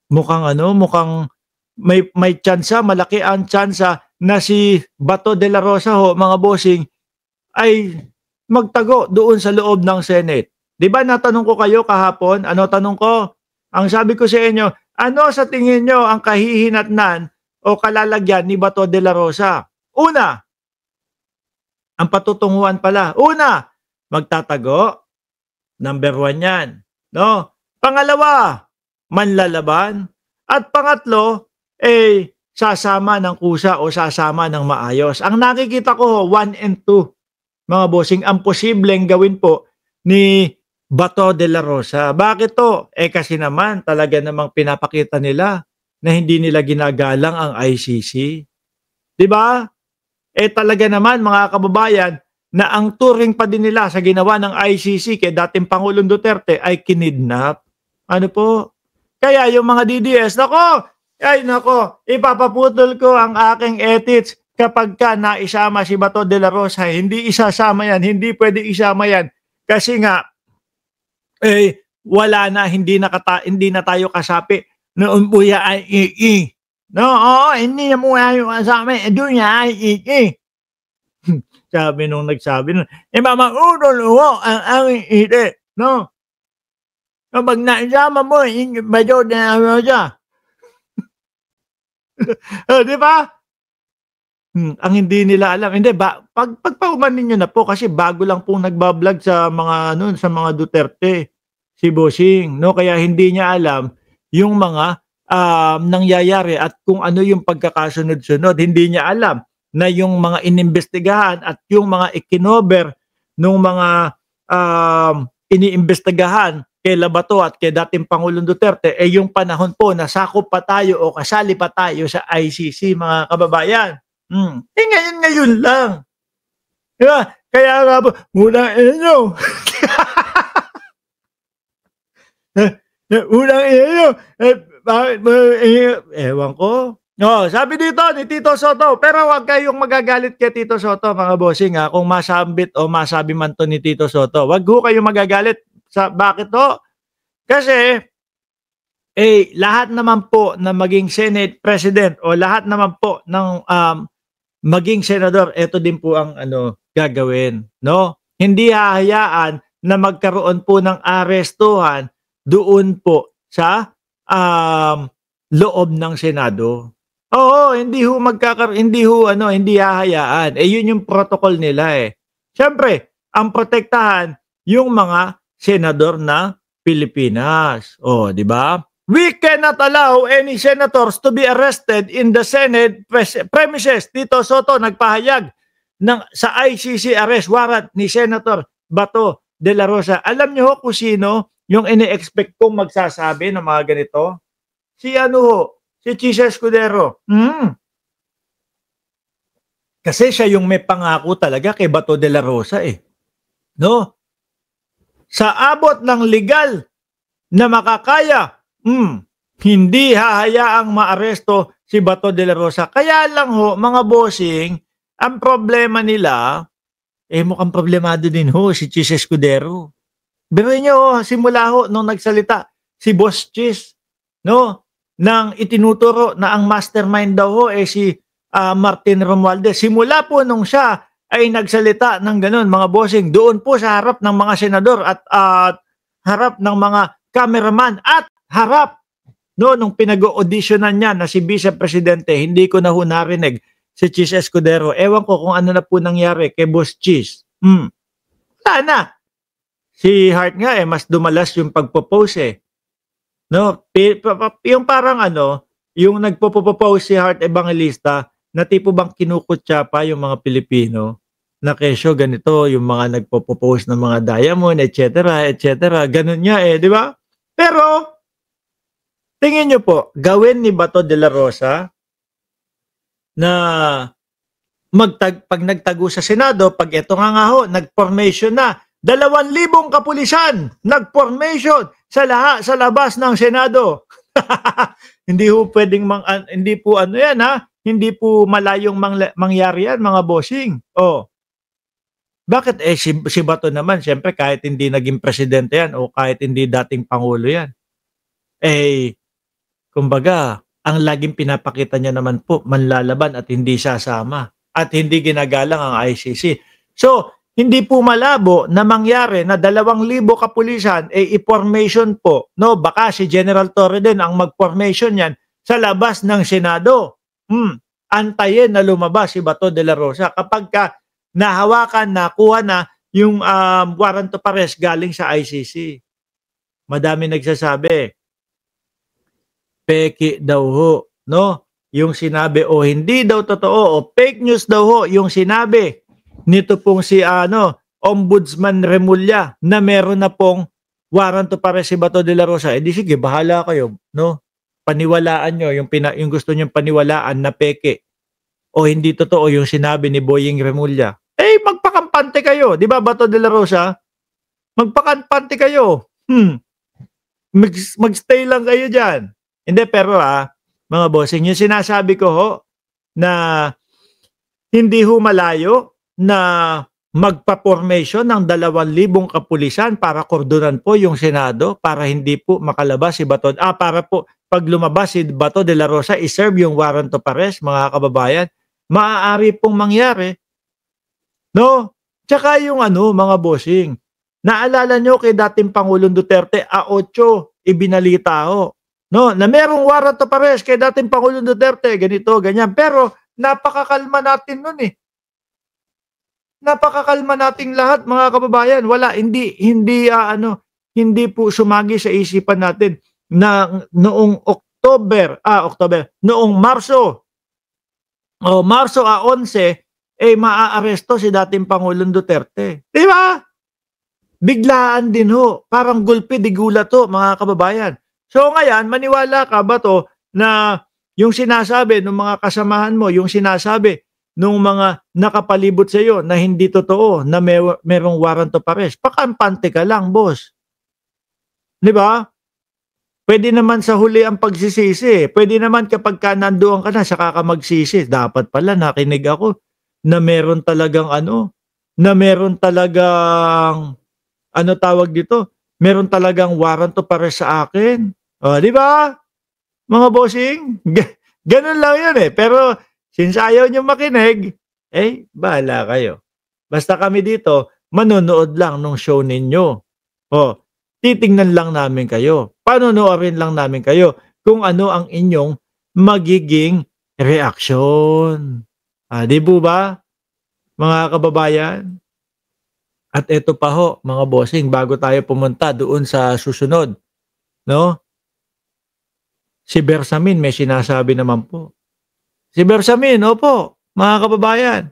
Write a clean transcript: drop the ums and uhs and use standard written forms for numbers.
mukhang ano, mukhang may tyansa, malaki ang tyansa na si Bato de la Rosa ho, mga bossing, ay magtago doon sa loob ng Senate. 'Di ba natanong ko kayo kahapon, ano tanong ko? Ang sabi ko sa inyo, ano sa tingin nyo ang kahihinatnan o kalalagyan ni Bato de la Rosa? Una, ang patutunguhan pala. Una, magtatago. Number one yan. No? Pangalawa, manlalaban. At pangatlo, sasama ng kusa o sasama ng maayos. Ang nakikita ko, 1 and 2, mga bossing, ang posibleng gawin po ni Bato de la Rosa. Bakit to? Kasi naman, talaga namang pinapakita nila na hindi nila ginagalang ang ICC. 'Di ba? Talaga naman mga kababayan na ang turing pa din nila sa ginawa ng ICC kay dating Pangulong Duterte ay kinidnap. Ano po? Kaya yung mga DDS, nako, ipapaputol ko ang aking ethics kapag ka naisama si Bato de la Rosa. Hindi isasama yan, hindi pwede isama yan. Kasi nga, wala na, hindi na tayo kasapi noon po ya ay no, oo, hindi na muna yung kasama, doon niya ay sabi nung nagsabi nun, mamaudol mo ang aming ide, no? Kapag naisama mo, Bato de la Rosa. Di ba? Ang hindi nila alam, hindi ba, pagpaumanin nyo na po kasi bago lang pong nagbablog sa mga sa mga Duterte si Bossing, no? Kaya hindi niya alam yung mga nangyayari at kung ano yung pagkakasunod-sunod. Hindi niya alam na yung mga inimbestigahan at yung mga ikinover nung mga iniimbestigahan kay Labato at kay dating Pangulong Duterte yung panahon po na sakop pa tayo o kasali pa tayo sa ICC, mga kababayan. Ngayon lang. Diba? Kaya nga po, unang inyo. Unang inyo. Bakit mo, ewan ko. Sabi dito ni Tito Soto, pero wag kayong magagalit kay Tito Soto, mga bossing, kung masambit o masabi man to ni Tito Soto. Wag ho kayong magagalit. Bakit to? Kasi, lahat naman po na maging Senate President o lahat naman po ng maging senador, ito din po ang gagawin, no? Hindi hahayaan na magkaroon po ng arestuhan doon po sa loob ng Senado. Oo, hindi hahayaan. Yun yung protocol nila Siyempre, ang protektahan yung mga senador na Pilipinas. Di ba? We cannot allow any senators to be arrested in the Senate premises. Tito Soto nagpahayag sa ICC arrest warrant ni Senator Bato de la Rosa. Alam niyo ho kung sino yung ini-expect kong magsasabi ng mga ganito? Si si Chis Escudero. Kasi siya yung may pangako talaga kay Bato de la Rosa No? Sa abot ng legal na makakaya, hindi hahayaang maaresto si Bato de la Rosa. Kaya lang ho, mga bossing, ang problema nila, mukhang problemado din ho si Chis Escudero. Biruin nyo, simula ho nung nagsalita si Boss Chis, no? Nang itinuturo na ang mastermind daw ho si Martin Romualdez. Simula po nung siya ay nagsalita ng ganun, mga bossing, doon po sa harap ng mga senador at harap ng mga cameraman at harap nung pinag-auditionan niya na si Vice Presidente, hindi ko na ho narinig si Chis Escudero. Ewan ko kung ano na po nangyari kay Boss Chis. Wala na. Si Hart nga mas dumalas yung pagpo-post No? Yung parang yung nagpo-post si Hart Evangelista na tipo bang kinukutya pa yung mga Pilipino na kesyo ganito, yung mga nagpo-post ng mga diamond, etc., etc. Ganun niya di ba? Pero, tingin nyo po, gawin ni Bato de la Rosa na pag nagtago sa Senado, pag ito nga ho, nag-formation na, 2,000 kapulisan, nag-formation sa labas ng Senado. Hindi po pwedeng hindi po yan hindi po malayong mangyari yan, mga bossing. Bakit si Bato naman, siyempre kahit hindi naging presidente yan o kahit hindi dating pangulo yan, Kumbaga, ang laging pinapakita niya naman po, manlalaban at hindi sasama at hindi ginagalang ang ICC. So, hindi po malabo na mangyari na 2,000 kapulisan i-formation po, no? Baka si General Torre din ang mag-formation niyan sa labas ng Senado. Antayin na lumabas si Bato de la Rosa kapagka nahawakan, nakuha na yung warrant of arrest galing sa ICC. Madami nagsasabi, peki daw ho, no? Yung sinabi o hindi daw totoo o fake news daw ho yung sinabi nito pong si Ombudsman Remulla na meron na pong warrant of arrest si Bato de la Rosa. Di sige, bahala kayo, no? Paniwalaan nyo yung gusto nyong paniwalaan na peke o hindi totoo yung sinabi ni Boying Remulla. Magpakampante kayo, di ba Bato de la Rosa? Magpakampante kayo. Magstay lang kayo dyan. Hindi, pero mga bossing, yung sinasabi ko ho, na hindi ho malayo na magpa-formation ng 2,000 kapulisan para kordonan po yung Senado para hindi po makalabas si Bato. Para po pag lumabas si Bato de la Rosa, iserve yung warrant of arrest, mga kababayan, maaari pong mangyari. No? Tsaka yung mga bossing, naalala nyo kay dating Pangulong Duterte, 8, ibinalita ho. No, na merong warrant of arrest kay dating Pangulong Duterte, ganito, ganyan. Pero napakakalma natin nun eh. Napakakalma nating lahat, mga kababayan. Wala, hindi po sumagi sa isipan natin na noong noong Marso 11 maaaresto si dating Pangulong Duterte. Di ba? Biglaan din ho. Parang gulpi di gulat ho, mga kababayan. So ngayon, maniwala ka ba to na yung sinasabi ng mga kasamahan mo, yung sinasabi ng mga nakapalibot sa iyo na hindi totoo na merong warrant of arrest? Pakampante ka lang, boss. Di ba? Pwede naman sa huli ang pagsisisi. Pwede naman kapag ka nandoon ka na, saka ka magsisi. Dapat pala nakinig ako na meron talagang tawag dito? Meron talagang warrant of arrest sa akin. Di ba? Mga bossing, ganun lang yun eh. Pero since ayaw nyo makinig, bahala kayo. Basta kami dito, manonood lang ng show ninyo. Titingnan lang namin kayo. Panonoorin lang namin kayo kung ano ang inyong magiging reaksyon. Di po ba, mga kababayan? At ito pa ho, mga bossing, bago tayo pumunta doon sa susunod, no? Si Bersamin may sinasabi naman po. Si Bersamin, opo, mga kababayan,